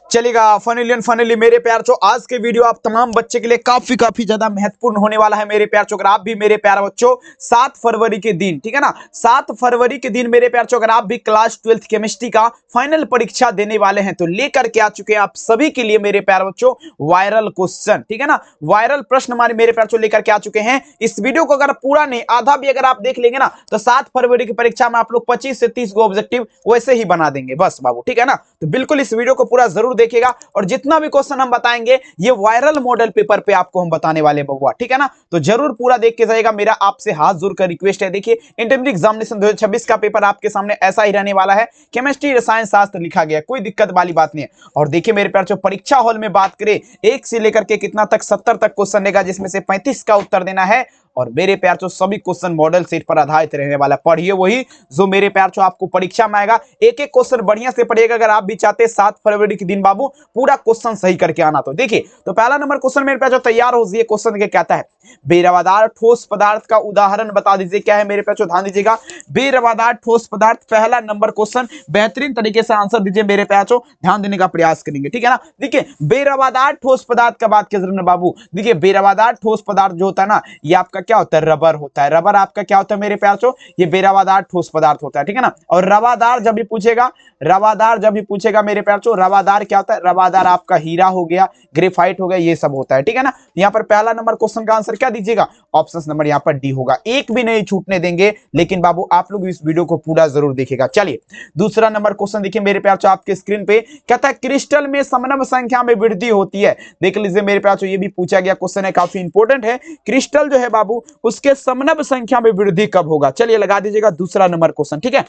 चलेगा फाइनली मेरे प्यार चो आज के वीडियो आप तमाम बच्चे के लिए काफी ज्यादा महत्वपूर्ण होने वाला है मेरे प्यार चो। अगर आप भी मेरे प्यार बच्चों 7 फरवरी के दिन, ठीक है ना, 7 फरवरी के दिन मेरे प्यार चो अगर आप भी क्लास 12th केमिस्ट्री का फाइनल परीक्षा देने वाले हैं तो लेकर के आ चुके हैं आप सभी के लिए मेरे प्यार बच्चों वायरल क्वेश्चन, ठीक है ना, वायरल प्रश्न हमारे मेरे प्यार चो लेकर के आ चुके हैं। इस वीडियो को अगर पूरा नहीं आधा भी अगर आप देख लेंगे ना तो 7 फरवरी की परीक्षा में आप लोग 25 से 30 को ऑब्जेक्टिव वैसे ही बना देंगे बस बाबू, ठीक है ना। तो बिल्कुल इस वीडियो को पूरा जरूर देखिएगा और जितना भी क्वेश्चन हम बताएंगे ये वायरल मॉडल पेपर पे आपको हम बताने वाले बबुआ, ठीक है ना। तो जरूर पूरा देख के जाएगा। मेरा आपसे हाथ जोड़कर रिक्वेस्ट है, देखिए इंटरमीडिएट एग्जामिनेशन 2026 का पेपर आपके सामने ऐसा ही रहने वाला है। केमिस्ट्री रसायन शास्त्र लिखा गया, कोई दिक्कत वाली बात नहीं है। और देखिए मेरे प्यार, जो परीक्षा हॉल में बात करें 1 से लेकर के कितना तक 70 तक क्वेश्चन देगा, जिसमें से 35 का उत्तर देना है। और मेरे प्यार चो सभी क्वेश्चन मॉडल सेट पर आधारित रहने वाला। पढ़िए वही जो मेरे प्यार चो आपको परीक्षा में आएगा। एक एक क्वेश्चन बढ़िया से पढ़िएगा अगर आप भी चाहते हैं 7 फरवरी के दिन बाबू पूरा क्वेश्चन सही करके आना। तो देखिए, तो पहला नंबर क्वेश्चन मेरे प्यार चो तैयार हो जाइए। क्वेश्चन के कहता है बेरवादार ठोस पदार्थ का उदाहरण बता दीजिए। क्या है मेरे प्यार चो, ध्यान दीजिएगा, बेरवादार ठोस पदार्थ, पहला नंबर क्वेश्चन। बेहतरीन तरीके से आंसर दीजिए मेरे प्यार चो, ध्यान देने का प्रयास करेंगे, ठीक है ना। देखिए बेरवादार ठोस पदार्थ का बात किया बाबू, देखिए बेरवादार ठोस पदार्थ जो होता है ना, ये आपका क्या होता है, रबर होता है। रबर आपका क्या होता है मेरे प्यार चो, ये बेरवादार ठोस पदार्थ होता है, ठीक है ना। और रवादार जब भी पूछेगा, रवादार जब भी पूछेगा मेरे प्यार चो, रवादार क्या होता है, रवादार आपका हीरा हो गया, ग्रेफाइट हो गया, ये सब होता है, ठीक है ना। यहाँ पर पहला नंबर क्वेश्चन का आंसर क्या दीजिएगा, ऑप्शन नंबर यहाँ पर डी होगा। एक भी नहीं छूटने देंगे, लेकिन बाबू आप लोग इस वीडियो को पूरा जरूर देखिएगा। चलिए दूसरा नंबर क्वेश्चन देखिए मेरे प्यार चो आपके स्क्रीन पे, कहता है क्रिस्टल में समनव संख्या में वृद्धि होती है। देख लीजिए मेरे प्यार चो, ये भी पूछा गया क्वेश्चन है, काफी इंपॉर्टेंट है। क्रिस्टल जो है बाबू उसके समनव संख्या में वृद्धि कब होगा। चलिए लगा दीजिएगा दूसरा नंबर क्वेश्चन, ठीक है।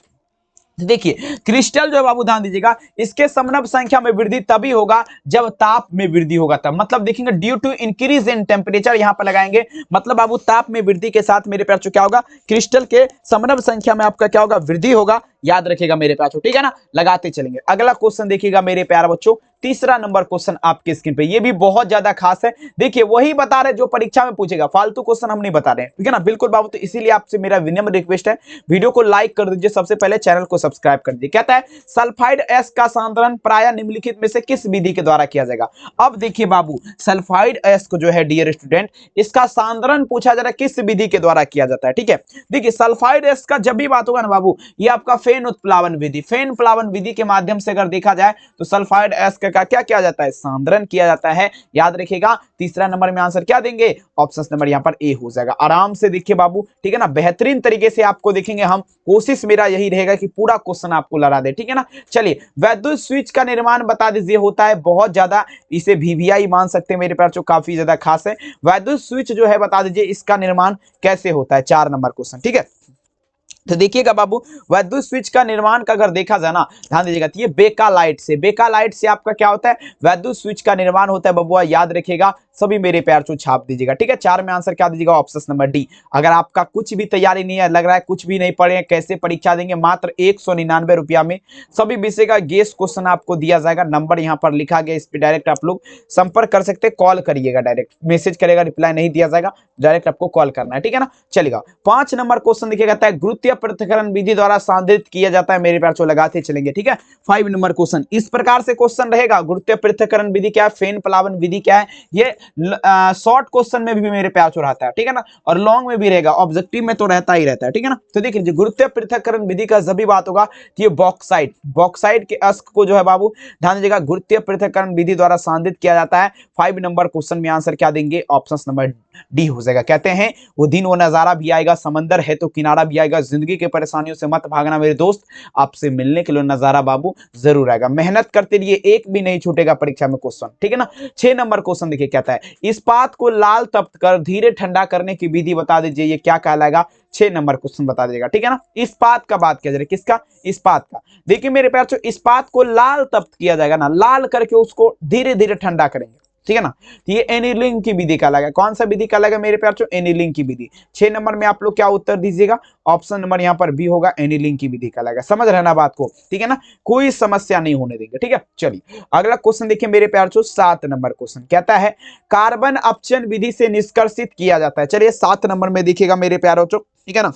देखिए क्रिस्टल जो है बाबू ध्यान दीजिएगा, इसके समनव संख्या में वृद्धि तभी होगा जब ताप में वृद्धि होगा तब। मतलब देखेंगे due to increase in temperature यहां पर लगाएंगे, मतलब बाबू ताप में वृद्धि के साथ मेरे प्यार चो क्या होगा, क्रिस्टल के समनव संख्या में आपका क्या होगा, वृद्धि होगा। याद रखेगा मेरे प्यार चो, ठीक है ना, लगाते चलेंगे। अगला क्वेश्चन देखिएगा मेरे प्यार बच्चों, तीसरा नंबर क्वेश्चन आपके स्क्रीन पे, ये भी बहुत ज्यादा खास है। देखिए वही बता रहे जो परीक्षा में पूछेगा, फालतू क्वेश्चन हम नहीं बता रहे हैं, ठीक है ना, बिल्कुल बाबू। तो इसीलिए आपसे मेरा विनम्र रिक्वेस्ट है, वीडियो को लाइक कर दीजिए, सबसे पहले चैनल को सब्सक्राइब कर दीजिए। कहता है सल्फाइड एस का सांद्रण प्राय निम्नलिखित में से किस विधि के द्वारा किया जाएगा। अब देखिए बाबू सल्फाइड एस को जो है डियर स्टूडेंट, इसका सांद्रण पूछा जा रहा है किस विधि के द्वारा किया जाता है, ठीक है। देखिए सल्फाइड एस का जब भी बात होगा ना बाबू, ये आपका फेन उत्प्लावन विधि, फेन प्लावन विधि के माध्यम से अगर देखा जाए तो सल्फाइड एस का क्या किया जाता है, सांद्रण किया जाता है। याद रखिएगा तीसरा नंबर में आंसर क्या देंगे, ऑप्शन नंबर यहां पर ए हो जाएगा। आराम से देखिए बाबू, ठीक है ना, बेहतरीन तरीके से आपको देखेंगे हम, कोशिश मेरा यही रहेगा कि पूरा क्वेश्चन आपको लड़ा दे, ठीक है ना। चलिए वैद्युत स्विच का निर्माण बता दीजिए, होता है बहुत ज्यादा, इसे वीवीआई मान सकते हैं मेरे प्यार चो, काफी ज्यादा खास है। वैद्युत स्विच जो है बता दीजिए इसका निर्माण कैसे होता है, 4 नंबर क्वेश्चन, ठीक है। तो देखिएगा बाबू वैद्युत स्विच का निर्माण का अगर देखा जाए ना, ध्यान दीजिएगा, तो ये बेकालाइट से, बेकालाइट से आपका क्या होता है, वैद्युत स्विच का निर्माण होता है बबुआ। याद रखिएगा, सभी मेरे प्यार चो छाप दीजिएगा, ठीक है। 4 में आंसर क्या दीजिएगा, ऑप्शन नंबर डी। अगर आपका कुछ भी तैयारी नहीं है, लग रहा है कुछ भी नहीं पढ़े, कैसे परीक्षा देंगे, मात्र 199 रुपया में सभी विषय का गेस क्वेश्चन आपको दिया जाएगा। नंबर यहाँ पर लिखा गया, इस पर डायरेक्ट आप लोग संपर्क कर सकते हैं, कॉल करिएगा, डायरेक्ट मैसेज करेगा, रिप्लाई नहीं दिया जाएगा, डायरेक्ट आपको कॉल करना है, ठीक है ना। चलेगा 5 नंबर क्वेश्चन देखिए, कहता है गुरुत्वीय पृथक्करण विधि द्वारा सांद्रित किया जाता है। मेरे प्यार चो लगाते चलेंगे, ठीक है। 5 नंबर क्वेश्चन इस प्रकार से क्वेश्चन रहेगा, गुरुत्वीय पृथक्करण विधि क्या है, फेन प्लावन विधि क्या है। ये शॉर्ट क्वेश्चन में भी मेरे प्यार चो रहता है, ठीक है ना, और लॉन्ग में भी रहेगा, ऑब्जेक्टिव में तो रहता ही रहता है, ठीक है ना। तो देखिए गुरुत्वीय पृथक्करण विधि का जब भी बात होगा तो ये बॉक्साइट, बॉक्साइट के अयस्क को जो है बाबू ध्यान दीजिएगा गुरुत्वीय पृथक्करण विधि द्वारा सांद्रित किया जाता है। 5 नंबर क्वेश्चन में आंसर क्या देंगे, ऑप्शन नंबर डी हो जाएगा। कहते हैं वो दिन वो नजारा भी आएगा, समंदर है तो किनारा भी आएगा, जिंदगी के परेशानियों से मत भागना मेरे दोस्त, आपसे मिलने के लिए नजारा बाबू जरूर आएगा। मेहनत करते रहिए, एक भी नहीं छूटेगा परीक्षा में क्वेश्चन, ठीक है ना। 6 नंबर क्वेश्चन देखिए, कहता है इस्पात को लाल तप्त कर धीरे ठंडा करने की विधि बता दीजिए, ये क्या कहलाएगा। 6 नंबर क्वेश्चन बता दीजिएगा, ठीक है ना। इस्पात का बात किया जाए, किसका, इस्पात का। देखिए मेरे प्यार चो इस्पात को लाल तप्त किया जाएगा ना, लाल करके उसको धीरे धीरे ठंडा करेंगे, ठीक है ना। तो ये एनीलिंग की विधि कहलाएगा। कौन सा विधि कहलाएगा मेरे प्यार चो, एनीलिंग की विधि। 6 नंबर में आप लोग क्या उत्तर दीजिएगा, ऑप्शन नंबर यहाँ पर बी होगा, एनीलिंग की विधि कहलाएगा। समझ रहना बात को, ठीक है ना, कोई समस्या नहीं होने देंगे, ठीक है। चलिए अगला क्वेश्चन देखिए मेरे प्यार चो, 7 नंबर क्वेश्चन कहता है कार्बन अपचयन विधि से निष्कर्षित किया जाता है। चलिए 7 नंबर में देखिएगा मेरे प्यारों चो, ठीक है ना।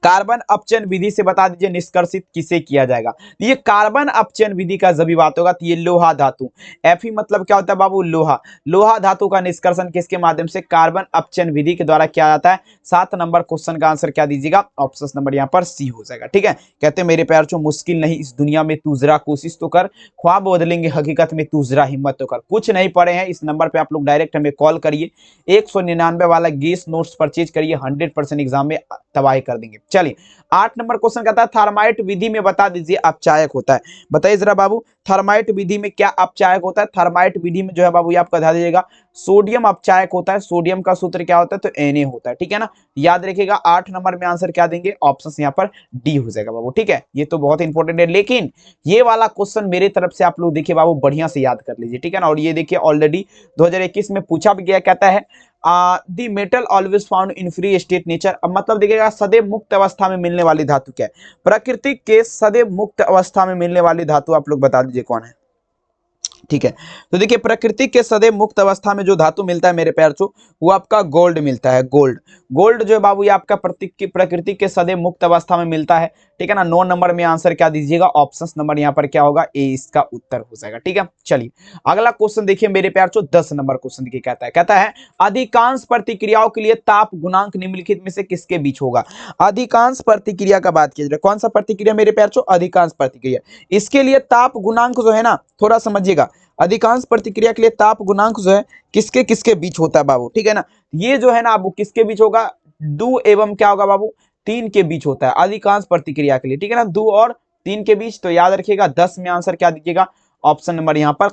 कार्बन अपचयन विधि से बता दीजिए निष्कर्षित किसे किया जाएगा। ये कार्बन अपचयन विधि का जब भी बात होगा तो ये लोहा धातु, Fe मतलब क्या होता है बाबू, लोहा। लोहा धातु का निष्कर्षण किसके माध्यम से, कार्बन अपचयन विधि के द्वारा किया जाता है। 7 नंबर क्वेश्चन का आंसर क्या दीजिएगा, ऑप्शन नंबर यहाँ पर सी हो जाएगा। ठीक है, कहते हैं मेरे प्यार जो मुश्किल नहीं इस दुनिया में तू जरा कोशिश तो कर, ख्वाब बदलेंगे हकीकत में तू जरा हिम्मत तो कर। कुछ नहीं पढ़े हैं इस नंबर पे आप लोग डायरेक्ट हमें कॉल करिए, 199 वाला गेस नोट्स परचेज करिए, 100% एग्जाम में तबाही कर देंगे। चलिए 8 नंबर क्वेश्चन कहता है थर्माइट विधि में बता दीजिए अपचायक होता है। बताइए जरा बाबू, थर्माइट विधि में क्या अपचायक होता है। थर्माइट विधि में जो है बाबू ये आपका ध्यान दीजिएगा, सोडियम अपचायक होता है। सोडियम का सूत्र क्या होता है, तो Na होता है। ठीक है ना, याद रखिएगा। 8 नंबर में आंसर क्या देंगे, ऑप्शन यहाँ पर डी हो जाएगा बाबू। ठीक है, ये तो बहुत इंपॉर्टेंट है, लेकिन ये वाला क्वेश्चन मेरे तरफ से आप लोग देखिए बाबू बढ़िया से याद कर लीजिए। ठीक है ना, और ये देखिए ऑलरेडी 2021 में पूछा भी गया, कहता है the metal always found in free state nature. अब मतलब देखिएगा सदैव मुक्त अवस्था में मिलने वाली धातु क्या है, प्रकृति के सदैव मुक्त अवस्था में मिलने वाली धातु आप लोग बता दीजिए कौन है। ठीक है, तो देखिए प्रकृति के सदैव मुक्त अवस्था में जो धातु मिलता है मेरे प्यार चो, वो आपका गोल्ड मिलता है। गोल्ड, गोल्ड जो है बाबू ये आपका प्रकृति के सदैव मुक्त अवस्था में मिलता है। ठीक है ना, 9 नंबर में आंसर क्या दीजिएगा, ऑप्शन नंबर यहाँ पर क्या होगा, ए इसका उत्तर हो जाएगा। ठीक है, चलिए अगला क्वेश्चन देखिए मेरे प्यार चो, 10 नंबर क्वेश्चन देखिए कहता है अधिकांश प्रतिक्रियाओं के लिए ताप गुणांक निम्नलिखित में से किसके बीच होगा। अधिकांश प्रतिक्रिया का बात किया जाए, कौन सा प्रतिक्रिया मेरे प्यार चो, अधिकांश प्रतिक्रिया। इसके लिए ताप गुणांक जो है ना, थोड़ा समझिएगा, अधिकांश प्रतिक्रिया के लिए ताप गुणांक जो है किसके किसके बीच होता है बाबू। ठीक है ना, ये जो है ना बाबू किसके बीच होगा, 2 एवं क्या होगा बाबू, 3 के बीच होता है अधिकांश प्रतिक्रिया के लिए। ठीक है ना, 2 और 3 के बीच। तो याद रखिएगा 10 में आंसर क्या दीजिएगा, ऑप्शन नंबर यहाँ पर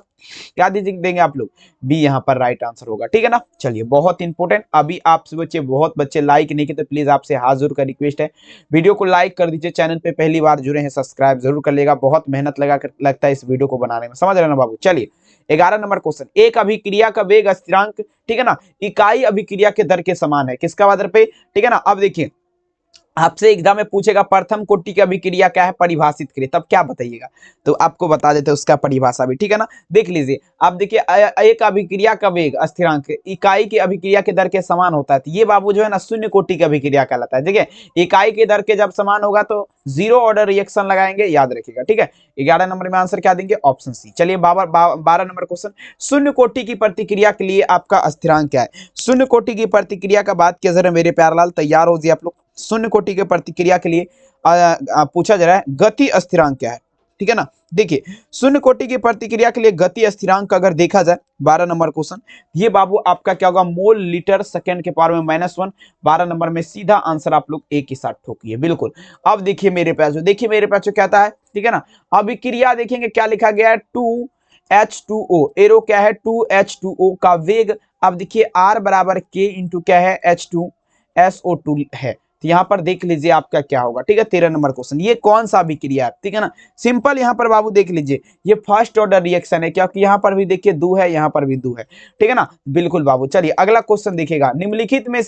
क्या देंगे आप लोग, बी यहाँ पर राइट आंसर होगा। ठीक है ना, चलिए बहुत इंपॉर्टेंट। अभी आपसे बच्चे बहुत बच्चे लाइक नहीं किए, तो प्लीज आपसे हाथ जोड़ का रिक्वेस्ट है, वीडियो को लाइक कर दीजिए। चैनल पे पहली बार जुड़े हैं सब्सक्राइब जरूर कर लेगा, बहुत मेहनत लगता है इस वीडियो को बनाने में, समझ रहे ना बाबू। चलिए 11 नंबर क्वेश्चन, एक अभिक्रिया का वेग स्थिरांक, ठीक है ना, इकाई अभिक्रिया के दर के समान है, किसका आधार पे। ठीक है ना, अब देखिए आपसे एग्जाम में पूछेगा प्रथम कोटि की अभिक्रिया क्या है, परिभाषित करिए, तब क्या बताइएगा, तो आपको बता देते हैं उसका परिभाषा भी। ठीक है ना, देख लीजिए आप देखिए एक अभिक्रिया का वेग स्थिरांक इकाई की अभिक्रिया के दर के समान होता है, तो ये बाबू जो है ना शून्य कोटि की अभिक्रिया कहलाता है। देखिए इकाई के दर के जब समान होगा तो जीरो ऑर्डर रिएक्शन लगाएंगे, याद रखिएगा। ठीक है, 11 नंबर में आंसर क्या देंगे, ऑप्शन सी। चलिए 12 नंबर क्वेश्चन, शून्य कोटि की प्रतिक्रिया के लिए आपका स्थिरांक क्या है। शून्य कोटि की प्रतिक्रिया का बात किया जरा मेरे प्यारलाल, तैयार हो जाइए आप लोग। शून्य कोटि के प्रतिक्रिया के लिए पूछा जा रहा है गति स्थिरांक क्या है। ठीक है ना, देखिए शून्य कोटि की प्रतिक्रिया के लिए गति स्थिरांक अगर देखा जाए, 12 नंबर क्वेश्चन, ये बाबू आपका क्या होगा, मोल लीटर सेकंड के पावर में -1। 12 नंबर में सीधा आंसर आप लोग एक ही साथ ठोकिए, बिल्कुल। अब देखिए मेरे पास कहता है, ठीक है ना, अभिक्रिया देखेंगे क्या लिखा गया है, 2H2O, एरो क्या है 2H2O का वेग। अब देखिए R बराबर K इंटू क्या है H2SO2 है, तो यहाँ पर देख लीजिए आपका क्या होगा। ठीक है, 13 नंबर क्वेश्चन, ये कौन सा अभिक्रिया है। ठीक है ना, सिंपल यहाँ पर बाबू देख लीजिए, ये फर्स्ट ऑर्डर रिएक्शन है, क्योंकि यहाँ पर भी देखिए 2 है, यहाँ पर भी 2 है। ठीक है ना, बिल्कुल बाबू। चलिए अगला क्वेश्चन देखिएगा, निम्नलिखित में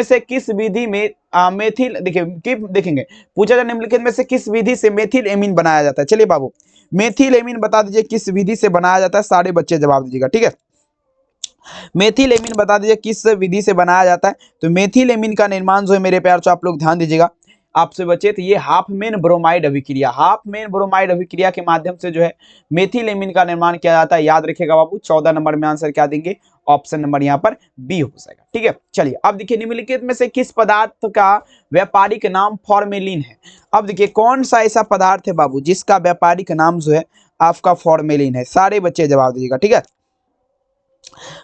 से किस विधि में मेथिल, देखिए देखेंगे पूछा जाए निम्नलिखित में से किस विधि से मेथिल एमीन बनाया जाता है। चलिए बाबू मेथिल एमीन बता दीजिए किस विधि से बनाया जाता है, सारे बच्चे जवाब दीजिएगा। ठीक है, मेथिल एमीन बता दीजिए किस विधि से बनाया जाता है। तो मेथिल एमीन का निर्माण जो है मेरे प्यार तो आप लोग ध्यान दीजिएगा, आपसे बचे तो ये हाफमैन ब्रोमाइड अभिक्रिया के माध्यम से जो है मेथिल एमीन का निर्माण किया जाता है, याद रखिएगा बाबू। 14 नंबर में आंसर क्या देंगे, ऑप्शन नंबर यहाँ पर बी हो जाएगा। ठीक है, चलिए अब देखिए निम्नलिखित में से किस पदार्थ का व्यापारिक नाम फॉर्मेलिन है। अब देखिए कौन सा ऐसा पदार्थ है बाबू जिसका व्यापारिक नाम जो है आपका फॉर्मेलिन है, सारे बच्चे जवाब दीजिएगा। ठीक है,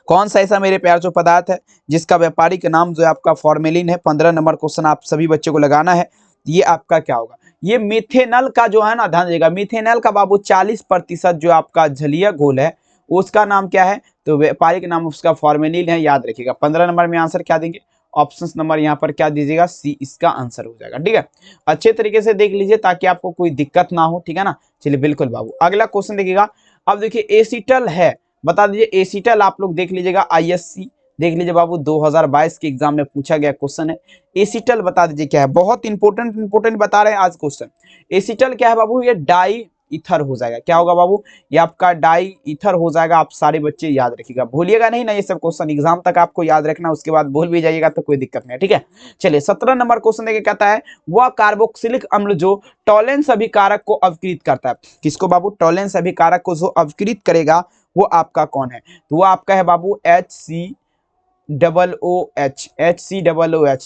कौन सा ऐसा मेरे प्यार जो पदार्थ है जिसका व्यापारिक नाम जो है आपका फॉर्मेलिन है। 15 नंबर क्वेश्चन आप सभी बच्चों को लगाना है, ये आपका क्या होगा, ये मिथेनॉल का जो है ना, ध्यान दीजिएगा, मिथेनॉल का बाबू 40% जो आपका जलीय घोल है उसका नाम क्या है, तो व्यापारिक नाम उसका फॉर्मेलिन है, याद रखिएगा। 15 नंबर में आंसर क्या देंगे, ऑप्शन नंबर यहाँ पर क्या दीजिएगा, सी इसका आंसर हो जाएगा। ठीक है, अच्छे तरीके से देख लीजिए ताकि आपको कोई दिक्कत ना हो। ठीक है ना, चलिए बिल्कुल बाबू अगला क्वेश्चन देखिएगा। अब देखिए एसिटल है, बता दीजिए एसिटल, आप लोग देख लीजिएगा ISC देख लीजिए बाबू, 2022 के एग्जाम में पूछा गया क्वेश्चन है। एसिटल बता दीजिए क्या है, बहुत इंपॉर्टेंट बता रहे हैं आज क्वेश्चन। एसिटल क्या है बाबू, ये डाई ईथर हो जाएगा। क्या होगा बाबू? ये आपका डाई ईथर हो जाएगा। आप सारे बच्चे याद रखिएगा, भूलिएगा नहीं ना ये सब क्वेश्चन, एग्जाम तक आपको याद रखना, उसके बाद भूल भी जाइएगा तो कोई दिक्कत नहीं है, ठीक है। चलिए 17 नंबर क्वेश्चन देखिए, कहता है वह कार्बोक्सिलिक अम्ल जो टॉलेंस अभिकारक को अवकृत करता है। किसको बाबू? टॉलेंस अभिकारक को जो अवकृत करेगा वो आपका कौन है? तो वो आपका है बाबू HCOOH।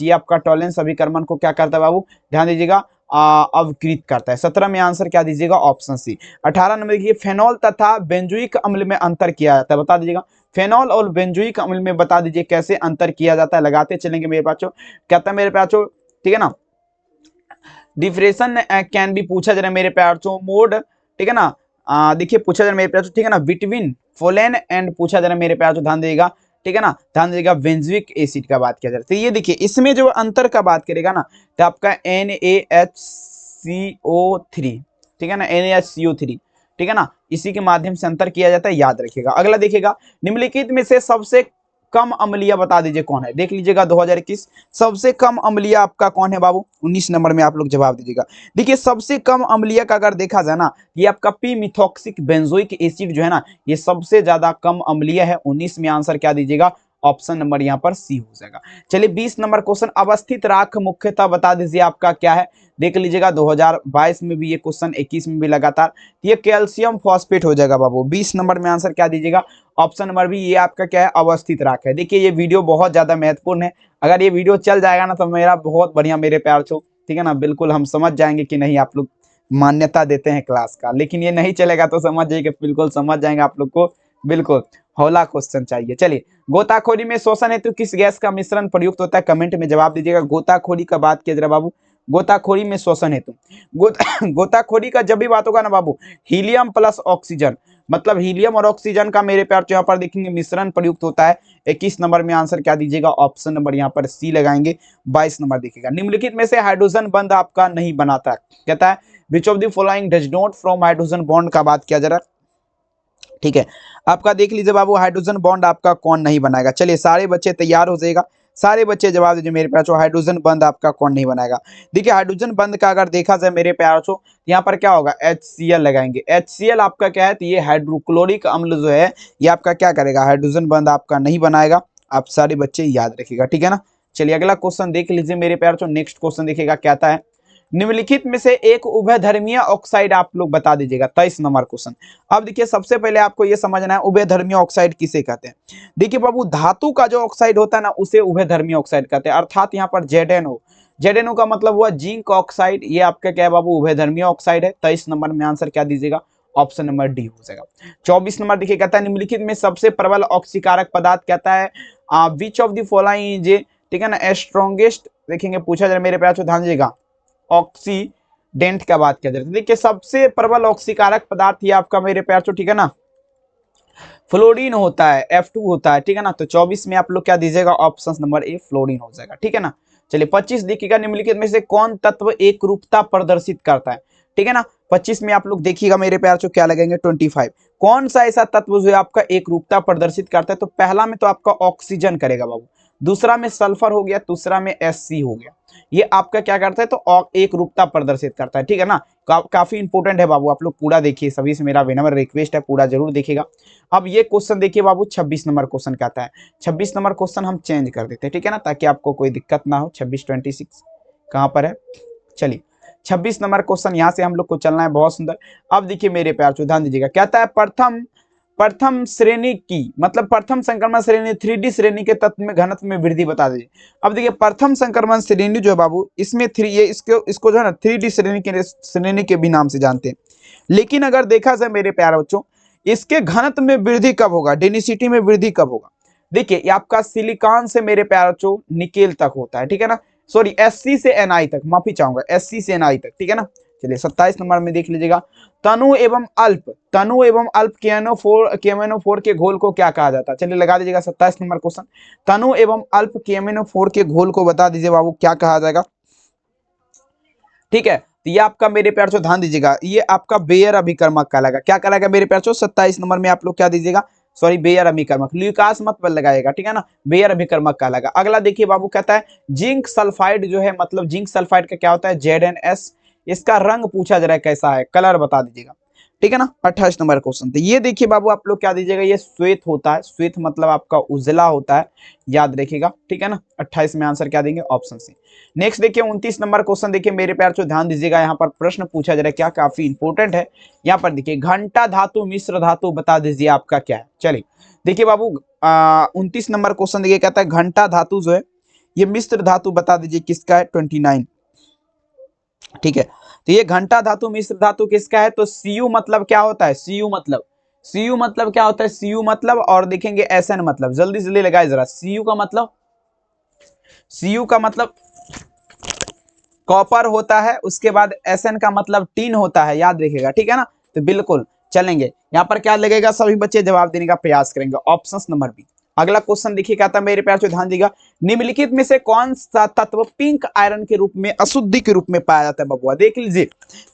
ये आपका टॉलेंस अभिकर्मन को क्या करता है बाबू? ध्यान दीजिएगा, अवकृत करता है। 17 में आंसर क्या दीजिएगा? Option C. 18 नंबर देखिए, फेनॉल तथा बेंजोइक अम्ल में अंतर किया जाता है, बता दीजिएगा। फेनॉल और बेंजोइक अम्ल में बता दीजिए कैसे अंतर किया जाता है, लगाते चलेंगे मेरे पास। कहता है मेरे पास, ठीक है ना, डिफरेंशन कैन भी पूछा जा रहा है मेरे प्यार मोड, ठीक है ना। देखिए पूछा जा रहा है मेरे प्यार, ठीक है ना, बिटवीन फोलेन एंड पूछा जा रहा है मेरे प्यार, ध्यान देगा, ठीक है ना, ध्यान दीजिएगा, बेंजोइक एसिड का बात किया जा रहा है। तो ये देखिए इसमें जो अंतर का बात करेगा ना, तो आपका NaHCO3, ठीक है ना, NaHCO3, ठीक है ना, इसी के माध्यम से अंतर किया जाता है, याद रखिएगा। अगला देखिएगा, निम्नलिखित में से सबसे कम अम्लीय बता दीजिए कौन है। देख लीजिएगा 2021 सबसे कम अम्लीय आपका कौन है बाबू? 19 नंबर में आप लोग जवाब दीजिएगा। देखिए सबसे कम अम्लीय का अगर देखा जाए ना, ये आपका पी मिथॉक्सिक बेंजोइक एसिड जो है ना, ये सबसे ज्यादा कम अम्लीय है। 19 में आंसर क्या दीजिएगा? ऑप्शन नंबर यहाँ पर सी हो जाएगा। चलिए 20 नंबर क्वेश्चन, अवस्थित राख मुख्यतः बता दीजिए आपका क्या है। देख लीजिएगा 2022 में भी ये क्वेश्चन, 21 में भी लगातार, ये कैल्शियम फॉस्फेट हो जाएगा बाबू। 20 नंबर में आंसर क्या दीजिएगा? ऑप्शन नंबर बी, ये आपका क्या है? अवस्थित राख है। देखिए ये वीडियो बहुत ज्यादा महत्वपूर्ण है, अगर ये वीडियो चल जाएगा ना तो मेरा बहुत बढ़िया मेरे प्यार छो, ठीक है ना, बिल्कुल हम समझ जाएंगे कि नहीं आप लोग मान्यता देते हैं क्लास का। लेकिन ये नहीं चलेगा तो समझ जाइए, बिल्कुल समझ जाएंगे आप लोग को, बिल्कुल हौला क्वेश्चन चाहिए। चलिए, गोताखोरी में शोषण हेतु किस गैस का मिश्रण प्रयुक्त होता है? कमेंट में जवाब दीजिएगा। गोताखोरी का बात किया जरा बाबू, गोताखोरी में शोषण हेतु गोताखोरी का जब भी बात होगा ना बाबू, हीलियम प्लस ऑक्सीजन, मतलब हीलियम और ऑक्सीजन का मेरे प्यार यहाँ पर देखेंगे मिश्रण प्रयुक्त होता है। 21 नंबर में आंसर क्या दीजिएगा? ऑप्शन नंबर यहाँ पर सी लगाएंगे। 22 नंबर देखिएगा, निम्नलिखित में से हाइड्रोजन बंध आपका नहीं बनाता, कहता है विच of the following does not from hydrogen bond का बात किया जा रहा है, ठीक है। आपका देख लीजिए बाबू, हाइड्रोजन बॉन्ड आपका कौन नहीं बनाएगा? चलिए सारे बच्चे तैयार हो जाएगा, सारे बच्चे जवाब दीजिए मेरे प्यार, हाइड्रोजन बंध आपका कौन नहीं बनाएगा? देखिए हाइड्रोजन बंध का अगर देखा जाए मेरे प्यार, यहाँ पर क्या होगा? HCl लगाएंगे। HCl आपका क्या है? तो ये हाइड्रोक्लोरिक अम्ल जो है ये आपका क्या करेगा? हाइड्रोजन बंध आपका नहीं बनाएगा। आप सारे बच्चे याद रखिएगा, ठीक है ना। चलिए अगला क्वेश्चन देख लीजिए मेरे प्यार, नेक्स्ट क्वेश्चन देखिएगा, कहता है निम्नलिखित में से एक उभयधर्मीय ऑक्साइड आप लोग बता दीजिएगा। 23 नंबर क्वेश्चन। अब देखिए सबसे पहले आपको यह समझना है उभयधर्मीय ऑक्साइड किसे कहते हैं। देखिए बाबू, धातु का जो ऑक्साइड होता है ना उसे उभयधर्मीय ऑक्साइड कहते हैं, अर्थात यहाँ पर ZnO का मतलब हुआ जिंक ऑक्साइड, ये आपका क्या है बाबू? उभयधर्मीय ऑक्साइड है। 23 नंबर में आंसर क्या दीजिएगा? ऑप्शन नंबर डी हो जाएगा। 24 नंबर देखिए, कहता है निम्नलिखित में सबसे प्रबल ऑक्सीकारक पदार्थ, कहता है विच ऑफ द फॉलोइंग इज, ठीक है ना, स्ट्रॉन्गेस्ट, देखेंगे पूछा जा रहा है मेरे प्यार, ध्यान दीजिएगा, ऑक्सीडेंट का बात किया जाता है। देखिए सबसे प्रबल ऑक्सीकारक पदार्थ ये आपका मेरे प्यार, ठीक है ना, फ्लोरीन होता है, F2 होता है, ठीक है ना। तो 24 में आप लोग क्या दीजिएगा? ऑप्शन नंबर ए फ्लोरीन हो जाएगा, ठीक है ना। चलिए 25 देखिएगा, निम्नलिखित में से कौन तत्व एक रूपता प्रदर्शित करता है, ठीक है ना। 25 में आप लोग देखिएगा मेरे प्यार, क्या लगेंगे? 25। कौन सा ऐसा तत्व जो है आपका एक रूपता प्रदर्शित करता है? तो पहला में तो आपका ऑक्सीजन करेगा बाबू, दूसरा में सल्फर हो गया, तीसरा में Sc हो गया। ये आपका क्या करता है? तो एक रूपता प्रदर्शित करता है, ठीक है ना। काफी इंपोर्टेंट है बाबू, आप लोग पूरा देखिए, सभी से मेरा विनम्र रिक्वेस्ट है, पूरा जरूर देखिएगा। अब ये क्वेश्चन देखिए बाबू, 26 नंबर क्वेश्चन कहता है, 26 नंबर क्वेश्चन हम चेंज कर देते हैं, ठीक है ना, ताकि आपको कोई दिक्कत ना हो। 26 26 कहां पर है? चलिए 26 नंबर क्वेश्चन, यहां से हम लोग को चलना है, बहुत सुंदर। अब देखिए मेरे प्यार, ध्यान दीजिएगा, कहता है प्रथम श्रेणी की, मतलब प्रथम संक्रमण श्रेणी 3D श्रेणी के तत्व में घनत्व में वृद्धि बता दीजिए। अब देखिए प्रथम संक्रमण श्रेणी जो है बाबू, इसमें इसको जो है ना 3D श्रेणी के भी नाम से जानते हैं। लेकिन अगर देखा जाए मेरे प्यारे बच्चों, इसके घनत्व में वृद्धि कब होगा, डेंसिटी में वृद्धि कब होगा? देखिए ये आपका सिलिकॉन से मेरे प्यारे बच्चों निकेल तक होता है, ठीक है ना, सॉरी Sc से Na तक, माफी चाहूंगा, Sc से Na तक, ठीक है ना। चलिए 27 नंबर में देख लीजिएगा, तनु एवं अल्प KMnO4 के घोल को क्या कहा जाता है? चलिए लगा दीजिएगा 27 नंबर क्वेश्चन, तनु एवं अल्प KMnO4 के घोल को बता दीजिए बाबू, क्या कहा जाएगा? ठीक है, तो ये आपका मेरे प्यार ध्यान दीजिएगा, ये आपका बेयर अभिकर्मक कहलाएगा। क्या कहलाएगा मेरे प्यार? 27 नंबर में आप लोग क्या दीजिएगा? सॉरी, बेयर अभिकर्मक, ल्यूकास मत पर लगाएगा, ठीक है ना, बेयर अभिकर्मक कहलाएगा। अगला देखिए बाबू, कहता है जिंक सल्फाइड जो है, मतलब जिंक सल्फाइड का क्या होता है? ZnS। इसका रंग पूछा जा रहा है कैसा है, कलर बता दीजिएगा। ठीक है ना। 28 नंबर क्वेश्चन, तो ये देखिए बाबू आप लोग क्या दीजिएगा, ये श्वेत होता है, श्वेत मतलब आपका उजला होता है, याद रखिएगा, ठीक है ना। 28 में आंसर क्या देंगे, ऑप्शन सी। नेक्स्ट देखिए 29 नंबर क्वेश्चन, देखिए मेरे प्यार जो ध्यान दीजिएगा, यहाँ पर प्रश्न पूछा जा रहा है क्या, काफी इंपोर्टेंट है। यहाँ पर देखिए घंटा धातु मिश्र धातु बता दीजिए आपका क्या है। चलिए देखिए बाबू 29 नंबर क्वेश्चन देखिए, कहता है घंटा धातु जो है ये मिश्र धातु बता दीजिए किसका है, 29, ठीक है। तो ये घंटा धातु मिश्र धातु किसका है, तो Cu मतलब क्या होता है, Cu मतलब क्या होता है, Cu मतलब, और देखेंगे Sn मतलब, जल्दी जल्दी लगाए जरा। Cu का मतलब कॉपर होता है, उसके बाद Sn का मतलब टीन होता है, याद रखिएगा, ठीक है ना। तो बिल्कुल चलेंगे, यहाँ पर क्या लगेगा, सभी बच्चे जवाब देने का प्रयास करेंगे, ऑप्शन नंबर बी। अगला क्वेश्चन देखिए, क्या था मेरे प्यार से ध्यान दीजिएगा, निम्नलिखित में से कौन सा तत्व पिंक आयरन के रूप में, अशुद्धि के रूप में पाया जाता है बबुआ, देख लीजिए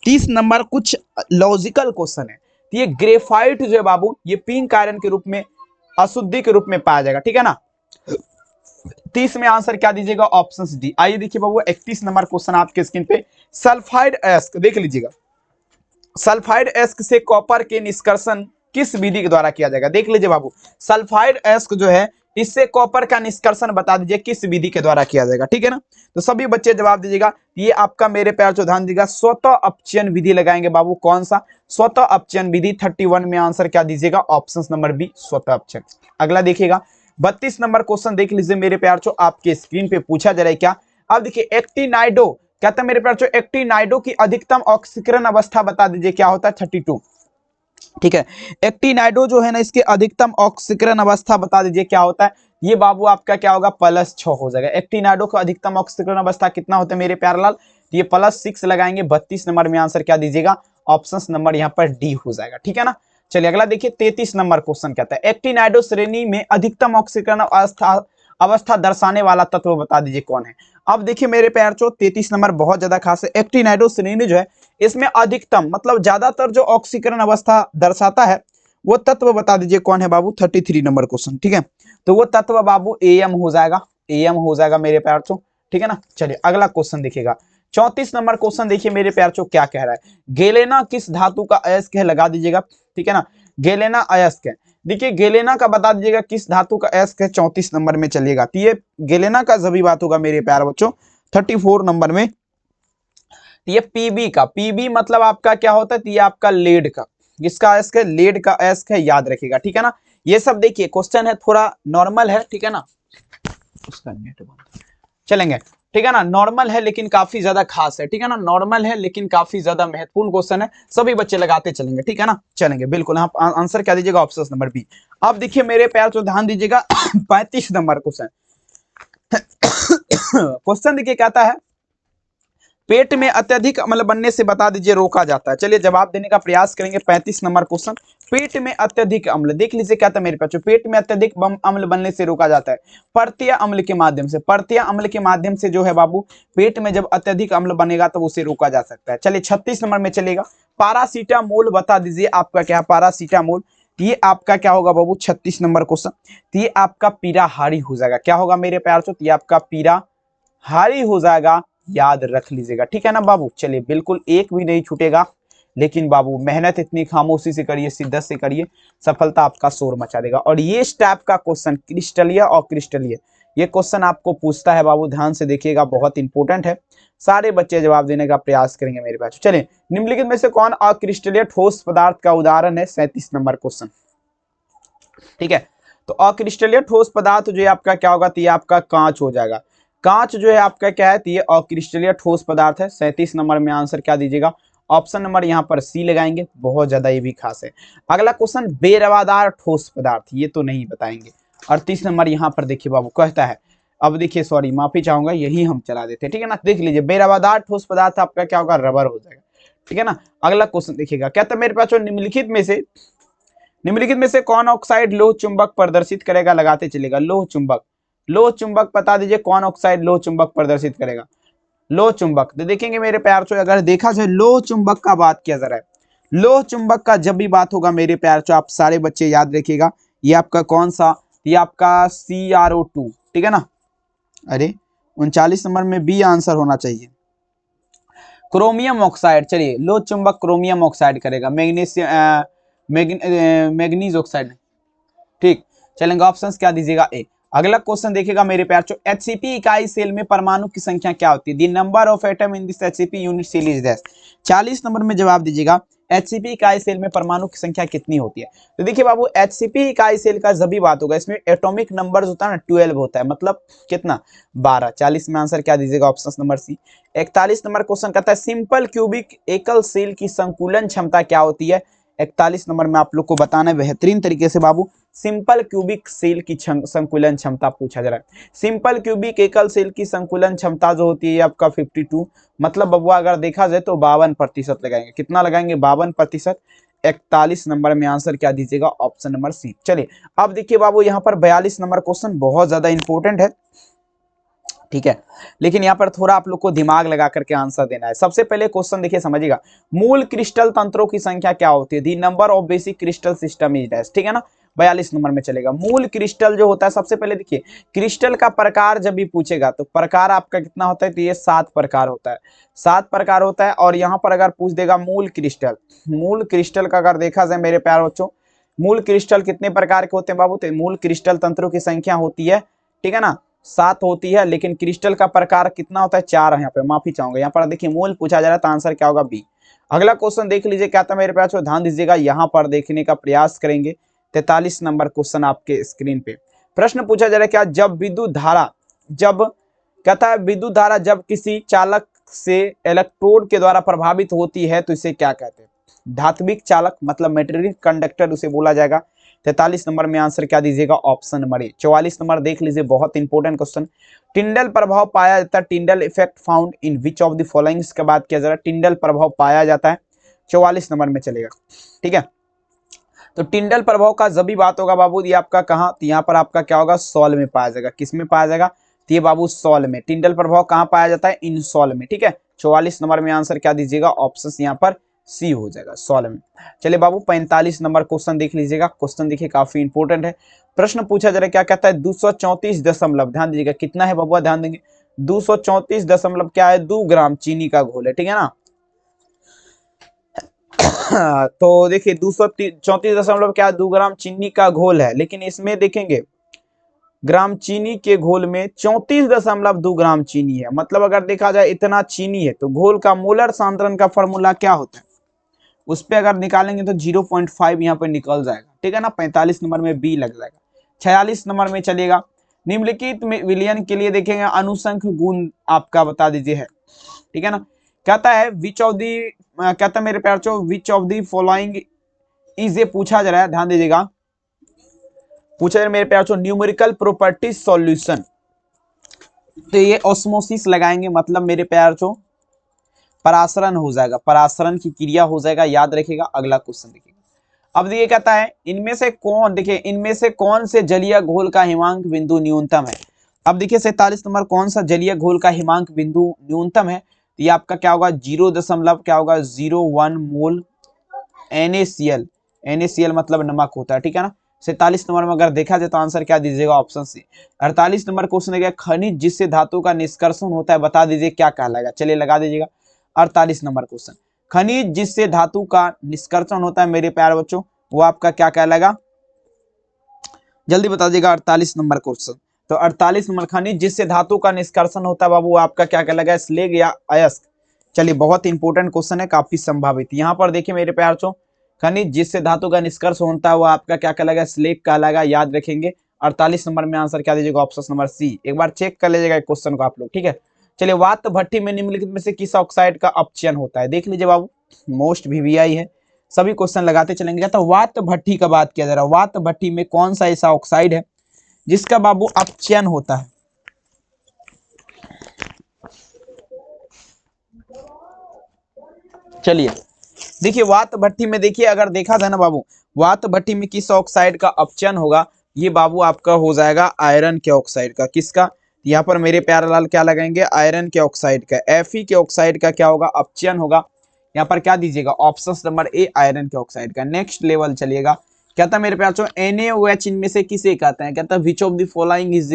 30 नंबर, कुछ लॉजिकल क्वेश्चन है। तो ये ग्रेफाइट जो है बाबू, ये पिंक आयरन के रूप में, अशुद्धि के रूप में पाया जाएगा, ठीक है ना। 30 में आंसर क्या दीजिएगा, ऑप्शन डी। आइए देखिए बाबू 31 नंबर क्वेश्चन आपके स्क्रीन पे, सल्फाइड एस्क देख लीजिएगा, सल्फाइड एस्क से कॉपर के निष्कर्षण किस विधि के द्वारा किया जाएगा, देख लीजिए बाबू, सल्फाइड एस्क जो है इससे कॉपर का निष्कर्षण बता दीजिए किस विधि के द्वारा किया जाएगा, ठीक है ना। तो सभी बच्चे जवाब दीजिएगा, ये आपका मेरे प्यार जो ध्यान दीजिएगा, स्वतः अपचयन विधि लगाएंगे बाबू, कौन सा, स्वतः अपचयन विधि। 31 में आंसर क्या दीजिएगा, ऑप्शन नंबर बी, स्वतः अपचयन। अगला देखिएगा 32 नंबर क्वेश्चन देख लीजिए मेरे प्यार जो आपके स्क्रीन पे पूछा जा रहा है क्या, अब देखिए एक्टिनाइडो, कहता है मेरे प्यार जो एक्टिनाइडो की अधिकतम ऑक्सीकरण अवस्था बता दीजिए क्या होता है, 32, ठीक है। एक्टिनाइडो जो है ना, इसके अधिकतम ऑक्सीकरण अवस्था बता दीजिए क्या होता है, ये बाबू आपका क्या होगा, +6 हो जाएगा। एक्टिनाइडो का अधिकतम ऑक्सीकरण अवस्था कितना होता है मेरे प्यारे लाल, ये +6 लगाएंगे। 32 नंबर में आंसर क्या दीजिएगा, ऑप्शन नंबर यहाँ पर डी हो जाएगा, ठीक है ना। चलिए अगला देखिए 33 नंबर क्वेश्चन कहता है, एक्टिनाइडो श्रेणी में अधिकतम ऑक्सीकरण अवस्था दर्शाने वाला तत्व बता दीजिए कौन है। अब देखिए मेरे प्यार चो 33 नंबर बहुत ज्यादा खास है, एक्टिनाइडो श्रेणी जो है इसमें अधिकतम मतलब ज्यादातर जो ऑक्सीकरण अवस्था दर्शाता है वो तत्व बता दीजिए कौन है बाबू, 33 नंबर क्वेश्चन, ठीक है। तो वो तत्व बाबू एम हो जाएगा, एम हो जाएगा मेरे प्यार चो, ठीक है ना। चलिए अगला क्वेश्चन देखिएगा 34 नंबर क्वेश्चन, देखिए मेरे प्यार चो क्या कह रहा है, गेलेना किस धातु का अयस्क है, लगा दीजिएगा, ठीक है ना। गेलेना अयस्क है, देखिए गेलेना का बता दीजिएगा किस धातु का अयस्क है, 34 नंबर में चलिएगा। तो ये गेलेना का सभी बात होगा मेरे प्यार बच्चों। 34 नंबर में ये पीबी का, पीबी मतलब आपका क्या होता है, ये आपका लेड का, किसका अयस्क है, लेड का अयस्क है, याद रखिएगा, ठीक है ना। ये सब देखिए क्वेश्चन है थोड़ा नॉर्मल है, ठीक है ना, उसका नेट बंद चलेंगे, ठीक है ना, नॉर्मल है लेकिन काफी ज्यादा खास है, ठीक है ना, नॉर्मल है लेकिन काफी ज्यादा महत्वपूर्ण क्वेश्चन है, सभी बच्चे लगाते चलेंगे, ठीक है ना। चलेंगे बिल्कुल, आप आंसर क्या दीजिएगा, ऑप्शन नंबर बी। अब देखिए मेरे प्यार तो ध्यान दीजिएगा 35 नंबर क्वेश्चन, क्वेश्चन देखिए कहता है पेट में अत्यधिक अम्ल बनने से बता दीजिए रोका जाता है। चलिए जवाब देने का प्रयास करेंगे। 35 नंबर क्वेश्चन, पेट में अत्यधिक अम्ल, देख लीजिए क्या था मेरे पास, पेट में अत्यधिक अम्ल बनने से रोका जाता है परतीय अम्ल के माध्यम से, परतीय अम्ल के माध्यम से जो है बाबू पेट में जब अत्यधिक अम्ल बनेगा तो उसे रोका जा सकता है। चलिए 36 नंबर में चलेगा, पारासीटामोल बता दीजिए आपका क्या, पारासीटामोल, ये आपका क्या होगा बाबू 36 नंबर क्वेश्चन, ये आपका पीराहारी हो जाएगा, क्या होगा मेरे प्यार से, ये आपका पीराहारी हो जाएगा, याद रख लीजिएगा, ठीक है ना बाबू। चलिए बिल्कुल एक भी नहीं छूटेगा, लेकिन बाबू मेहनत इतनी खामोशी से करिए, शिद्दत से करिए, सफलता आपका शोर मचा देगा। और ये इस टाइप का क्वेश्चन क्रिस्टलीय और क्रिस्टलीय, ये क्वेश्चन आपको पूछता है बाबू, ध्यान से देखिएगा, बहुत इंपॉर्टेंट है, सारे बच्चे जवाब देने का प्रयास करेंगे मेरे पास। चलिए निम्नलिखित में से कौन अक्रिस्टलीय ठोस पदार्थ का उदाहरण है, 37 नंबर क्वेश्चन, ठीक है। तो अक्रिस्टलीय ठोस पदार्थ जो है आपका क्या होगा, तो ये आपका कांच हो जाएगा, कांच जो है आपका क्या है, तो ये अक्रिस्टलीय ठोस पदार्थ है। 37 नंबर में आंसर क्या दीजिएगा, ऑप्शन नंबर यहाँ पर सी लगाएंगे, बहुत ज्यादा ये भी खास है। अगला क्वेश्चन बेरवादार ठोस पदार्थ, ये तो नहीं बताएंगे। 38 नंबर यहाँ पर देखिए बाबू कहता है, अब देखिए सॉरी माफी चाहूंगा, यही हम चला देते हैं, ठीक है ना। देख लीजिए बेरवादार ठोस पदार्थ आपका क्या होगा, रबर हो जाएगा, ठीक है ना। अगला क्वेश्चन देखिएगा, कहता है मेरे पास निम्नलिखित में से कौन ऑक्साइड लोह चुंबक प्रदर्शित करेगा, लगाते चलेगा, लोह चुंबक, लोह चुंबक बता दीजिए कौन ऑक्साइड लोह चुंबक प्रदर्शित करेगा, लोह चुंबक। तो देखेंगे मेरे प्यार चो, अगर देखा जाए लोह चुंबक का बात किया जा रहा है, लोह चुंबक का जब भी बात होगा मेरे प्यार चो, आप सारे बच्चे याद रखिएगा, ये आपका कौन सा, ये आपका CrO2, ठीक है ना। अरे 39 नंबर में बी आंसर होना चाहिए, क्रोमियम ऑक्साइड, चलिए लो चुंबक क्रोमियम ऑक्साइड करेगा, मैग्नीज ऑक्साइड, ठीक। चलेंगे ऑप्शंस क्या दीजिएगा ए। अगला क्वेश्चन देखिएगा मेरे प्यार चो, एचसीपी इकाई सेल में परमाणु की संख्या क्या होती है? The number of atom in this HCP unit cell is dash. 40 number में जवाब दीजिएगा, एचसीपी इकाई सेल में परमाणु की संख्या कितनी होती है? तो देखिए बाबू, एचसीपी इकाई सेल का जब भी बात होगा इसमें एटॉमिक नंबर होता है ना 12 होता है, मतलब कितना 12। 40 में आंसर क्या दीजिएगा? Option number C. 41 number question कहता है सिंपल क्यूबिक एकल सेल की संकुलन क्षमता क्या होती है? 41 नंबर में आप लोग को बताना है बेहतरीन तरीके से बाबू, सिंपल क्यूबिक सेल की संकुलन क्षमता पूछा जा रहा है। सिंपल क्यूबिक एकल सेल की संकुलन क्षमता जो होती है आपका 52, मतलब बबुआ अगर देखा जाए तो 52% लगाएंगे। कितना लगाएंगे? 52%। 41 नंबर में आंसर क्या दीजिएगा? Option number C. चलिए अब देखिए बाबू, यहाँ पर 42 नंबर क्वेश्चन बहुत ज्यादा इंपॉर्टेंट है, ठीक है, लेकिन यहाँ पर थोड़ा आप लोग को दिमाग लगा करके आंसर देना है। सबसे पहले क्वेश्चन देखिए, समझिएगा, मूल क्रिस्टल तंत्रों की संख्या क्या होती है? The number of basic crystal system is dash, ठीक है ना। 42 नंबर में चलेगा। मूल क्रिस्टल जो होता है, सबसे पहले देखिए क्रिस्टल का प्रकार जब भी पूछेगा तो प्रकार आपका कितना होता है? तो ये 7 प्रकार होता है, 7 प्रकार होता है। और यहाँ पर अगर पूछ देगा मूल क्रिस्टल, मूल क्रिस्टल का अगर देखा जाए मेरे प्यारे बच्चों, मूल क्रिस्टल कितने प्रकार के होते हैं बाबू? तो मूल क्रिस्टल तंत्रों की संख्या होती है, ठीक है ना, 7 होती है, लेकिन क्रिस्टल का प्रकार कितना होता है? 4 है। यहाँ पे माफी चाहूंगा, यहाँ पर देखिए मूल पूछा जा रहा है तो आंसर क्या होगा? बी। अगला क्वेश्चन देख लीजिए क्या था मेरे पास, ध्यान दीजिएगा, यहाँ पर देखने का प्रयास करेंगे। 43 नंबर क्वेश्चन आपके स्क्रीन पे प्रश्न पूछा जा रहा है क्या, जब विद्युत धारा, जब कहता है विद्युत धारा जब किसी चालक से इलेक्ट्रोड के द्वारा प्रभावित होती है तो इसे क्या कहते हैं? धात्विक चालक, मतलब मेटेलिक कंडक्टर उसे बोला जाएगा। 43 नंबर में आंसर क्या दीजिएगा? Option number A. 44 नंबर देख लीजिए, बहुत इंपॉर्टेंट क्वेश्चन, टिंडल प्रभाव पाया जाता है, Tyndall effect found in which of the following के बाद किया जा रहा है, टिंडल प्रभाव पाया जाता है। 44 नंबर में चलेगा, ठीक है। तो टिंडल प्रभाव का जब भी बात होगा बाबू, ये आपका कहाँ, तो यहाँ पर आपका क्या होगा? सॉल में पाया जाएगा। किस में पाया जाएगा? तो ये बाबू सॉल में। टिंडल प्रभाव कहाँ पाया जाता है? इन सॉल में, ठीक है। 44 नंबर में आंसर क्या दीजिएगा? ऑप्शन यहाँ पर सी हो जाएगा, सॉल में। चलिए बाबू 45 नंबर क्वेश्चन देख लीजिएगा, क्वेश्चन देखिए काफी इंपॉर्टेंट है। प्रश्न पूछा जा रहा है क्या, कहता है 234 दशमलव, ध्यान दीजिएगा कितना है बाबू, ध्यान देंगे, 234 दशमलव क्या है? 2 ग्राम चीनी का घोल है, ठीक है ना। तो देखिए 234 दशमलव क्या, 2 ग्राम चीनी का घोल है, लेकिन इसमें देखेंगे ग्राम चीनी के घोल में 34.2 ग्राम चीनी है, मतलब अगर देखा जाए इतना चीनी है तो घोल का मोलर सांद्रण का फॉर्मूला क्या होता है? उस पे अगर निकालेंगे तो 0.5 यहाँ पे निकल जाएगा, ठीक है ना। 45 नंबर में बी लग जाएगा। 46 नंबर में चलेगा, निम्नलिखित विलयन के लिए देखेंगे अनुसंख गुण आपका बता दीजिए है, ठीक है ना। कहता है विच ऑफ दी, कहता है मेरे प्यार चो, which of the following is, ये पूछा जा रहा है, ध्यान दीजिएगा, पूछा जा रहा है मेरे प्यार चो, न्यूमेरिकल प्रॉपर्टीज सॉल्यूशन। तो ये ऑस्मोसिस लगाएंगे, मतलब मेरे प्यार चो परासरण हो जाएगा, परासरण की क्रिया हो जाएगा, याद रखिएगा। अगला क्वेश्चन देखिएगा, अब ये कहता है इनमें से कौन, देखिए इनमें से कौन से जलीय घोल का हिमांक बिंदु न्यूनतम है? अब देखिए 47 नंबर, कौन सा जलीय घोल का हिमांक बिंदु न्यूनतम है? तो ये आपका क्या होगा? 0 क्या होगा? 0.1 मोल NaCl, NaCl मतलब नमक होता है, ठीक है ना। 47 नंबर में अगर देखा जाए तो आंसर क्या दीजिएगा? ऑप्शन सी। 48 नंबर क्वेश्चन है, खनिज जिससे धातु का निष्कर्षण होता है बता दीजिए क्या कहलाएगा? चलिए लगा दीजिएगा। 48 नंबर क्वेश्चन, खनिज जिससे धातु का निष्कर्षण होता है मेरे प्यारे बच्चों, वो आपका क्या कहलाएगा? जल्दी बता दीजिएगा 48 नंबर क्वेश्चन। तो 48 नंबर, खनिज जिससे धातु का निष्कर्षण होता है बाबू, आपका क्या कहलाएगा? स्लेग या अयस्क। चलिए बहुत इंपॉर्टेंट क्वेश्चन है, काफी संभावित। यहाँ पर देखिए मेरे प्यार चो, खनिज जिससे धातु का निष्कर्ष होता है वो आपका क्या कहलाएगा? स्लेग कहलाएगा, याद रखेंगे। 48 नंबर में आंसर क्या दीजिएगा? Option number C. एक बार चेक कर लीजिएगा क्वेश्चन को आप लोग, ठीक है। चलिए वात भट्टी में निम्नलिखित में से किस ऑक्साइड का अपचयन होता है? देख लीजिए बाबू, मोस्ट VVI है, सभी क्वेश्चन लगाते चलेंगे। तो वात भट्टी का बात किया जा रहा है, वात भट्टी में कौन सा ऐसा ऑक्साइड है जिसका बाबू अपचयन होता है? चलिए देखिए वात भट्टी में, देखिए अगर देखा था ना बाबू, वात भट्टी में किस ऑक्साइड का अपचयन होगा? ये बाबू आपका हो जाएगा आयरन के ऑक्साइड का। किसका? यहाँ पर मेरे प्यारे लाल क्या लगाएंगे? आयरन के ऑक्साइड का। Fe के ऑक्साइड का क्या होगा? अपचयन होगा। यहाँ पर क्या दीजिएगा? ऑप्शन नंबर ए, आयरन के ऑक्साइड का। नेक्स्ट लेवल चलिएगा, कहता है मेरे प्यारे NaOH इनमें से किसे कहते हैं? कहता है विच of the following is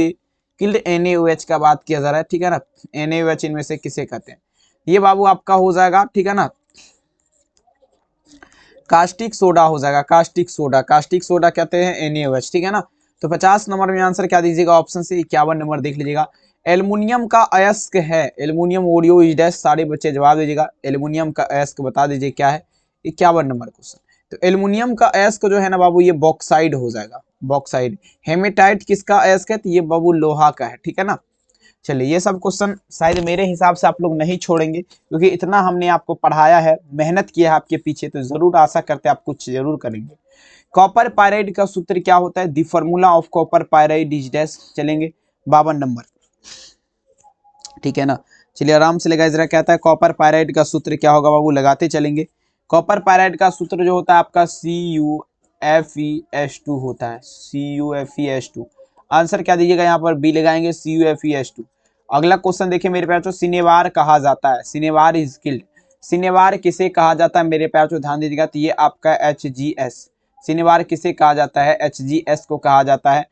killed NaOH का बात किया जा रहा है, ठीक है ना। NaOH इनमें से किसे कहते हैं? ये बाबू आपका हो जाएगा, ठीक है ना, कास्टिक सोडा हो जाएगा, कास्टिक सोडा, कास्टिक सोडा कहते हैं NaOH, ठीक है ना। तो 50 नंबर में आंसर क्या दीजिएगा, ऑप्शन से 51 नंबर देख लीजिएगा। एल्युमिनियम का अयस्क है, एल्युमिनियम ओडियो इज डैश, सारे बच्चे जवाब दीजिएगा। एल्युमिनियम का अयस्क बता दीजिए क्या है, 51 नंबर क्वेश्चन। तो एल्युमिनियम का अयस्क जो है ना बाबू, ये बॉक्साइड हो जाएगा, बॉक्साइड। हेमेटाइट किसका अयस्क है, तो ये बाबू लोहा का है, ठीक है ना। चलिए ये सब क्वेश्चन शायद मेरे हिसाब से आप लोग नहीं छोड़ेंगे, क्योंकि इतना हमने आपको पढ़ाया है, मेहनत किया है आपके पीछे, तो जरूर आशा करते हैं आप कुछ जरूर करेंगे। कॉपर पायराइड का सूत्र क्या होता है, the formula of copper pyrite is dash, चलेंगे 52 नंबर, ठीक है ना। चलिए आराम से लगा, जरा कहता है कॉपर पायराइड का सूत्र क्या होगा बाबू, लगाते चलेंगे। कॉपर पायराइड का सूत्र जो होता है आपका CuFeS2 होता है, CuFeS2। आंसर क्या दीजिएगा, यहाँ पर बी लगाएंगे, CuFeS2। अगला क्वेश्चन देखिए मेरे प्यार, सिनेवार कहा जाता है, सिनेवार इज किल्ड, सिनेवार किसे कहा जाता है मेरे प्यार, ध्यान दीजिएगा। तो ये आपका HGS, सिनेवार किसे कहा जाता है, HGS को कहा जाता है।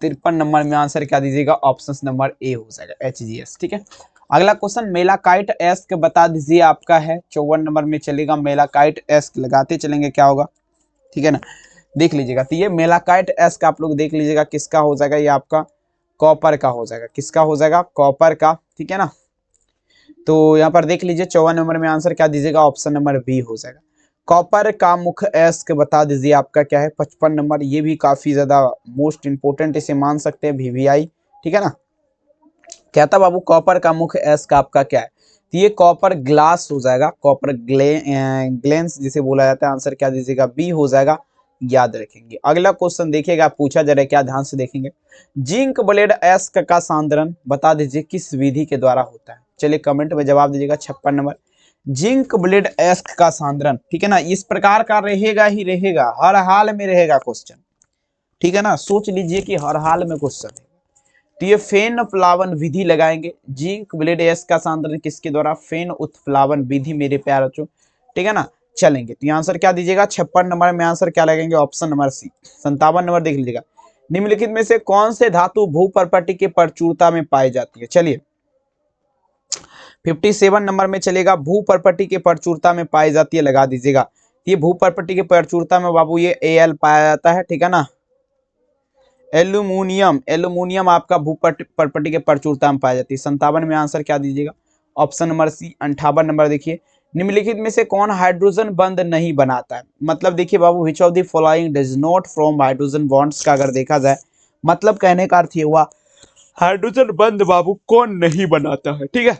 53 नंबर में आंसर क्या दीजिएगा, ऑप्शन नंबर ए हो जाएगा, HGS, ठीक है। अगला क्वेश्चन मेलाकाइट एस्क बता दीजिए आपका है, 54 नंबर में चलेगा। मेलाकाइट एस्क लगाते चलेंगे क्या होगा, ठीक है ना, देख लीजिएगा। तो ये मेलाकाइट एस्क आप लोग देख लीजिएगा किसका हो जाएगा, ये आपका कॉपर का हो जाएगा, किसका हो जाएगा, कॉपर का, ठीक है ना। तो यहाँ पर देख लीजिए 54 नंबर में आंसर क्या दीजिएगा, ऑप्शन नंबर बी हो जाएगा। कॉपर का मुख्य अयस्क बता दीजिए आपका क्या है, 55 नंबर। ये भी काफी ज्यादा मोस्ट इंपोर्टेंट, इसे मान सकते हैं VVI, ठीक है ना। क्या था बाबू, कॉपर का मुख्य अयस्क आपका क्या है, तो ये कॉपर ग्लास हो जाएगा, कॉपर ग्लेंस जिसे बोला जाता है। आंसर क्या दीजिएगा, बी हो जाएगा, याद रखेंगे। अगला क्वेश्चन देखिएगा, पूछा जा रहा है क्या, ध्यान से देखेंगे। जिंक ब्लेड अयस्क का सांद्रण बता दीजिए किस विधि के द्वारा होता है, चलिए कमेंट में जवाब दीजिएगा। 56 नंबर, जिंक ब्लेड अयस्क का सांद्रण, ठीक है ना, इस प्रकार का रहेगा ही रहेगा, हर हाल में रहेगा क्वेश्चन, ठीक है ना, सोच लीजिए कि हर हाल में क्वेश्चन है। तो ये फेन प्लावन विधि लगाएंगे, जिंक ब्लेड अयस्क का सांद्रण किसके द्वारा, फेन उत्प्लावन विधि मेरे प्यारे बच्चों, ठीक है ना। चलेंगे तो आंसर क्या दीजिएगा, 56 नंबर में आंसर क्या लगेंगे, ऑप्शन नंबर सी। 57 नंबर देख लीजिएगा, निम्नलिखित में से कौन से धातु भूपर्पटी के प्रचुरता में पाई जाती है। चलिए 57 नंबर में चलेगा, भूपर्पटी के प्रचुरता में पाई जाती है, लगा दीजिएगा। ये भूपर्पटी के प्रचुरता में बाबू ये Al पाया जाता है, ठीक है ना। एल्यूमिनियम, एल्यूमिनियम आपका भूपर्पटी के प्रचुरता में पाई जाती है। 57 में आंसर क्या दीजिएगा, ऑप्शन नंबर सी। 58 नंबर देखिए, निम्नलिखित में से कौन हाइड्रोजन बंध नहीं बनाता है, मतलब देखिए बाबू, which of the following does not form hydrogen bonds का अगर देखा जाए, मतलब कहने का अर्थ ये हुआ हाइड्रोजन बंध बाबू कौन नहीं बनाता है, ठीक है।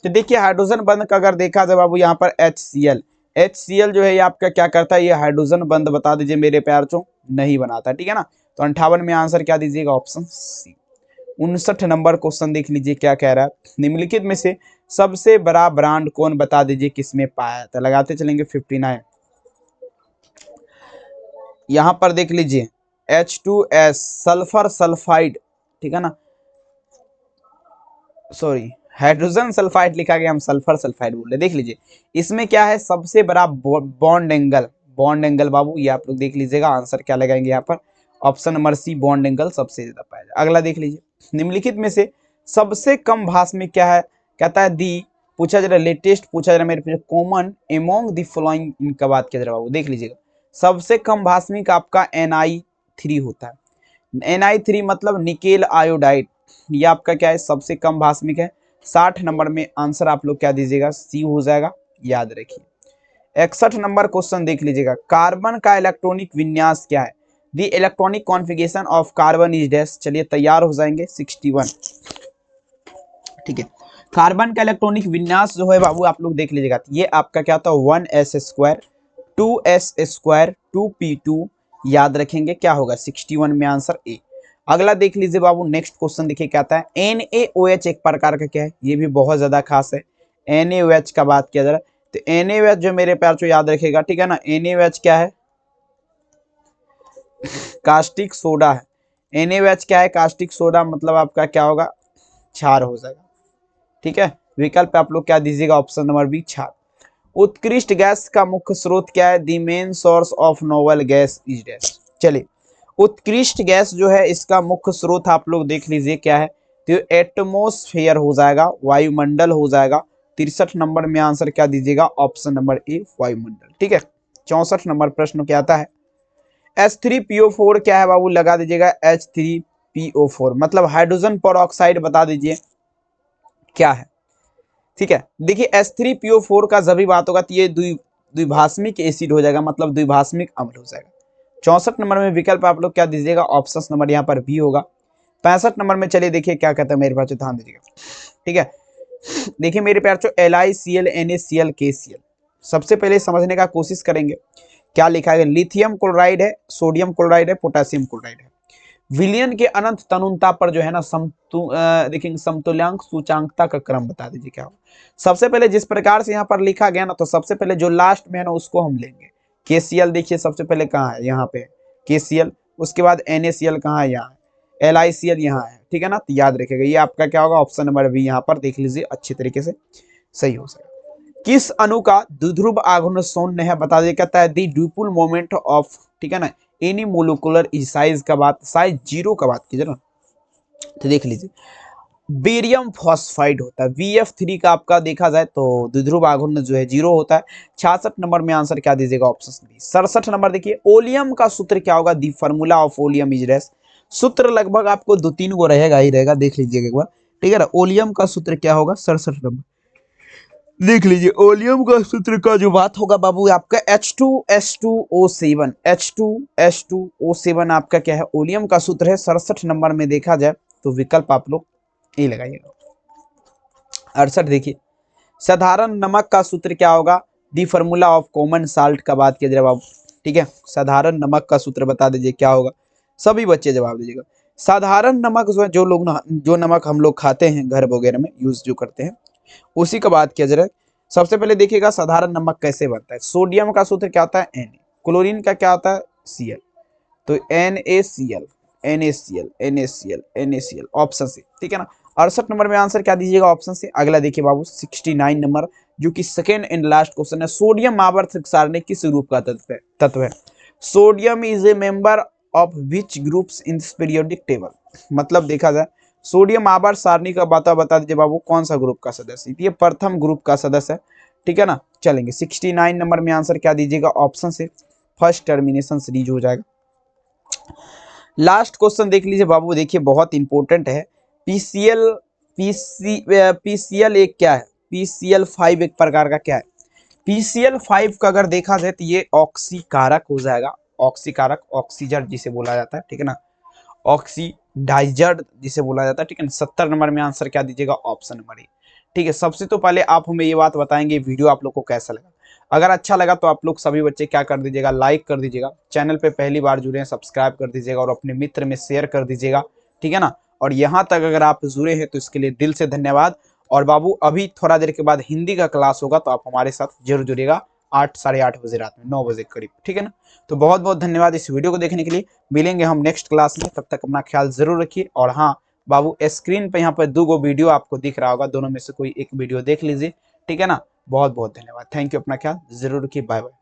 तो देखिए हाइड्रोजन बंध का अगर देखा जाए बाबू, यहाँ पर HCl जो है ये आपका क्या करता है, ये हाइड्रोजन बंध बता दीजिए मेरे प्यार चो नहीं बनाता, ठीक है ना। तो 58 में आंसर क्या दीजिएगा, ऑप्शन सी। 59 नंबर क्वेश्चन देख लीजिए क्या कह रहा है, निम्नलिखित में से सबसे बड़ा ब्रांड कौन बता दीजिए किसमें पाया जाता है, लगाते चलेंगे। 59 यहां पर देख लीजिए, H2S सल्फर सल्फाइड, ठीक है ना, सॉरी हाइड्रोजन सल्फाइड लिखा गया, हम सल्फर सल्फाइड बोल रहे। देख लीजिए इसमें क्या है, सबसे बड़ा बॉन्ड एंगल, बॉन्ड एंगल बाबू ये आप लोग देख लीजिएगा। आंसर क्या लगाएंगे यहाँ पर, option number C, bond angle सबसे ज्यादा पाया जाए। अगला देख लीजिए, निम्नलिखित में से सबसे कम भास्मिक क्या है, कहता है दी, पूछा जा रहा लेटेस्ट, पूछा जा रहा मेरे कॉमन एमोंग दी फॉलोइंग, इनका बात किया जा रहा बाबू, देख लीजिएगा। सबसे कम भास्मिक आपका Ni3 होता है। Ni3 मतलब निकेल आयोडाइड, ये आपका क्या है, सबसे कम भास्मिक है। 60 नंबर में आंसर आप लोग क्या दीजिएगा, सी हो जाएगा, याद रखिए। 61 नंबर क्वेश्चन देख लीजिएगा, कार्बन का इलेक्ट्रॉनिक विन्यास क्या है, the electronic configuration of carbon is dash, चलिए तैयार हो जाएंगे। 61, ठीक है। कार्बन का इलेक्ट्रॉनिक विन्यास जो है बाबू आप लोग देख लीजिएगा, ये आपका क्या होता है, 1s² 2s² 2p2, याद रखेंगे क्या होगा, 61 में आंसर ए। अगला देख लीजिए बाबू, नेक्स्ट क्वेश्चन देखिए क्या आता है, NaOH एक प्रकार का क्या है, ये भी बहुत ज्यादा खास है। NaOH का बात किया जा रहा है, तो NaOH जो मेरे प्यार को याद रखेगा, ठीक है ना। NaOH क्या है, कास्टिक सोडा है। NaOH क्या है, कास्टिक सोडा, मतलब आपका क्या होगा, क्षार हो जाएगा, ठीक है। विकल्प आप लोग क्या दीजिएगा, ऑप्शन नंबर बी, क्षार। उत्कृष्ट गैस का मुख्य स्रोत क्या है, the main source of noble gas is dash, चलिए उत्कृष्ट गैस जो है इसका मुख्य स्रोत आप लोग देख लीजिए क्या है, तो एटमोस्फेयर हो जाएगा, वायुमंडल हो जाएगा। 63 नंबर में आंसर क्या दीजिएगा, ऑप्शन नंबर ए वायुमंडल। ठीक है, 64 नंबर प्रश्न क्या आता है, H3PO4 क्या है बाबू, लगा दीजिएगा H3PO4 मतलब हाइड्रोजन पेरोक्साइड, बता दीजिए क्या है। ठीक है, देखिए H3PO4 का जब भी बात होगा तो ये द्विभाषमिक एसिड हो जाएगा, मतलब द्विभाषमिक अम्ल हो जाएगा। 64 नंबर में विकल्प आप लोग क्या दीजिएगा, ऑप्शन नंबर यहाँ पर बी होगा। 65 नंबर में चलिए देखिए क्या कहता है मेरे पास, ध्यान दीजिएगा। ठीक है, देखिए मेरे प्यार चो LiCl NaCl KCl, सबसे पहले समझने का कोशिश करेंगे क्या लिखा है, लिथियम क्लोराइड है, सोडियम क्लोराइड है, पोटेशियम क्लोराइड है। विलयन के अनंत तनुनता पर जो है ना देखेंगे समतुल्यांक सूचांकता का क्रम बता दीजिए क्या हो। सबसे पहले जिस प्रकार से यहाँ पर लिखा गया ना, तो सबसे पहले जो लास्ट में है ना उसको हम लेंगे। KCl देखिए सबसे पहले कहाँ है, यहाँ पे KCl, उसके बाद NaCl कहाँ है, यहाँ है, LiCl यहाँ है। ठीक है ना, तो याद रखिएगा ये आपका क्या होगा, ऑप्शन नंबर बी यहाँ पर देख लीजिए अच्छी तरीके से सही हो सके। किस अणु का द्विध्रुव आघूर्ण शून्य है, बता दीजिए, कहता है दी डिपोल मोमेंट ऑफ, ठीक है ना, एनी मोलिकुलर साइज का बात, साइज 0 का बात कीजिए ना, तो देख लीजिए बेरियम फॉस्फाइड होता है, BF3 का आपका देखा जाए तो द्विध्रुव आघूर्ण जो है 0 होता है। 66 नंबर में आंसर क्या दीजिएगा, ऑप्शन बी। 67 नंबर देखिए ओलियम का सूत्र क्या होगा, the formula of oleum is रेस, सूत्र लगभग आपको 2-3 गो रहेगा ही रहेगा, देख लीजिएगा एक बार। ठीक है ना, ओलियम का सूत्र क्या होगा, 67 नंबर देख लीजिए, ओलियम का सूत्र का जो बात होगा बाबू आपका H2S2O7, H2S2O7 आपका क्या है, ओलियम का सूत्र है। 67 नंबर में देखा जाए तो विकल्प आप लोग ये लगाइएगा। 68 देखिए साधारण नमक का सूत्र क्या होगा, the formula of common salt का बात किया जवाब। ठीक है, साधारण नमक का सूत्र बता दीजिए क्या होगा, सभी बच्चे जवाब दीजिएगा। साधारण नमक जो है, जो नमक हम लोग खाते हैं घर वगैरह में यूज जो करते हैं उसी का बात किया जा रहा है। सबसे पहले देखिएगा साधारण नमक कैसे बनता है। सोडियम का सूत्र क्या होता है, Na, क्लोरीन का क्या होता है, Cl, तो NaCl NaCl NaCl NaCl option से। ठीक है ना, 68 नंबर में आंसर क्या दीजिएगा, ऑप्शन से। अगला देखिए बाबू 69 नंबर जो कि सेकेंड एंड लास्ट क्वेश्चन है, सोडियम आवर्त सारणी किस रूप का तत्व है। Sodium is a member of which groups in this periodic table, मतलब देखा जाए सोडियम आवर्त सारणी का बता दीजिए बाबू कौन सा ग्रुप का सदस्य, ये प्रथम ग्रुप का सदस्य है। ठीक है ना, चलेंगे 69 नंबर में आंसर क्या दीजिएगा, ऑप्शन से फर्स्ट टर्मिनेशन सीरीज हो जाएगा। लास्ट क्वेश्चन देख लीजिए बाबू, देखिए बहुत इंपॉर्टेंट है। पीसीएल एक क्या है, PCl5 एक प्रकार का क्या है। PCl5 का अगर देखा जाए तो ये ऑक्सीकारक हो जाएगा, ऑक्सीकारक, ऑक्सीजन जिसे बोला जाता है। ठीक है ना, ऑक्सीडाइजर जिसे बोला जाता है। ठीक है ना, 70 नंबर में आंसर क्या दीजिएगा, ऑप्शन नंबर ए। ठीक है, सबसे तो पहले आप हमें ये बात बताएंगे वीडियो आप लोग को कैसा लगा। अगर अच्छा लगा तो आप लोग सभी बच्चे क्या कर दीजिएगा, लाइक कर दीजिएगा, चैनल पे पहली बार जुड़े हैं सब्सक्राइब कर दीजिएगा और अपने मित्र में शेयर कर दीजिएगा। ठीक है ना, और यहाँ तक अगर आप जुड़े हैं तो इसके लिए दिल से धन्यवाद। और बाबू अभी थोड़ा देर के बाद हिंदी का क्लास होगा तो आप हमारे साथ जरूर जुड़िएगा 8 साढ़े 8 बजे रात में, 9 बजे करीब। ठीक है ना, तो बहुत बहुत धन्यवाद इस वीडियो को देखने के लिए। मिलेंगे हम नेक्स्ट क्लास में, तब तक अपना ख्याल जरूर रखिए। और हाँ बाबू स्क्रीन पे यहाँ पर 2 वीडियो आपको दिख रहा होगा, दोनों में से कोई एक वीडियो देख लीजिए। ठीक है ना, बहुत बहुत धन्यवाद, थैंक यू, अपना ख्याल जरूर रखिए, बाय बाय।